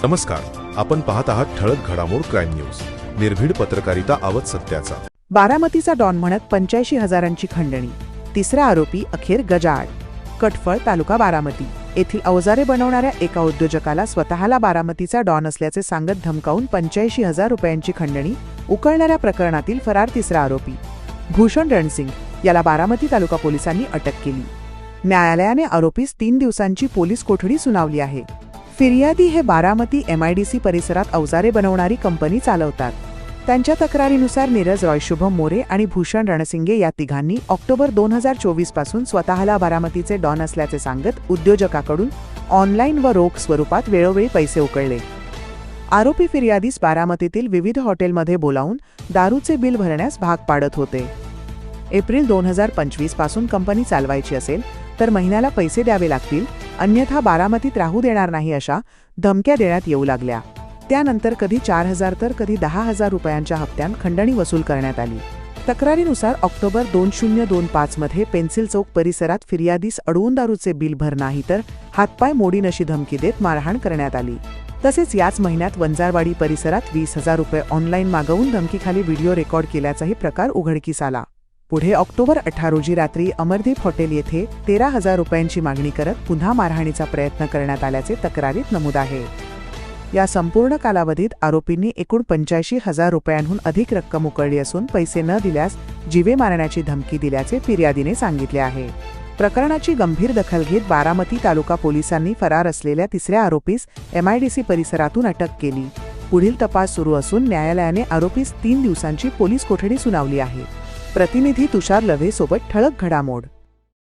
नमस्कार, आपण पाहत आहात ठळक घडामोड क्राईम न्यूज. निर्भीड पत्रकारिता आवत सत्याचा. बारामतीचा डॉन म्हणत 85,000ची खंडणी. तिसरा आरोपी अखेर गजाआड. कटफळ तालुका बारामती येथील अवजारे बनवणाऱ्या एका उद्योजकाला स्वतःला बारामतीचा डॉन असल्याचे सांगत धमकावून 85,000 रुपयांची खंडणी उकळणाऱ्या प्रकरणातील फरार तिसरा आरोपी भूषण रणसिंग याला बारामती तालुका पोलिसांनी अटक केली. न्यायालयाने आरोपीस 3 दिवसांची पोलीस कोठडी सुनावली आहे. फिर्यादी हे बारामती MIDC परिसरात अवजारे बनवणारी कंपनी चालवतात. त्यांच्या तक्रारीनुसार नीरज रॉय, शुभम मोरे आणि भूषण रणसिंगे या तिघांनी ऑक्टोबर 2024 पासून स्वतःला बारामतीचे डॉन असल्याचे सांगत उद्योजकाकडून ऑनलाईन व रोख स्वरूपात वेळोवेळी पैसे उकळले. आरोपी फिर्यादीस बारामतीतील विविध हॉटेलमध्ये बोलावून दारूचे बिल भरण्यास भाग पाडत होते. एप्रिल 2025 पासून कंपनी चालवायची असेल तर महिन्याला पैसे द्यावे लागतील, अन्यथा बारामतीत राहू देणार नाही अशा धमक्या देण्यात येऊ लागल्या. त्यानंतर कधी 4,000 तर कधी 10,000 रुपयांच्या हप्त्यात खंडणी वसूल करण्यात आली. तक्रारीनुसार ऑक्टोबर 2025 मध्ये पेन्सिल चौक परिसरात फिर्यादीस अडवून दारूचे बिल भर नाही तर हातपाय मोडीन अशी धमकी देत मारहाण करण्यात आली. तसेच याच महिन्यात वंजारवाडी परिसरात 20,000 रुपये ऑनलाईन मागवून धमकीखाली व्हिडिओ रेकॉर्ड केल्याचाही प्रकार उघडकीस आला. पुढे ऑक्टोबर 18 रोजी रात्री अमरदीप हॉटेल येथे 13,000 रुपयांची मागणी करत पुन्हा मारहाणीचा प्रयत्न करण्यात आल्याचे तक्रारीत नमूद आहे. या संपूर्ण कालावधीत आरोपींनी एकूण 85,000 रुपयांहून अधिक रक्कम उकळली असून पैसे न दिल्यास जीवे मारण्याची धमकी दिल्याचे फिर्यादीने सांगितले आहे. प्रकरणाची गंभीर दखल घेत बारामती तालुका पोलिसांनी फरार असलेल्या तिसऱ्या आरोपीस MIDC परिसरातून अटक केली. पुढील तपास सुरू असून न्यायालयाने आरोपीस 3 दिवसांची पोलीस कोठडी सुनावली आहे. प्रतिनिधी तुषार लव्हे सोबत ठळक घडामोड.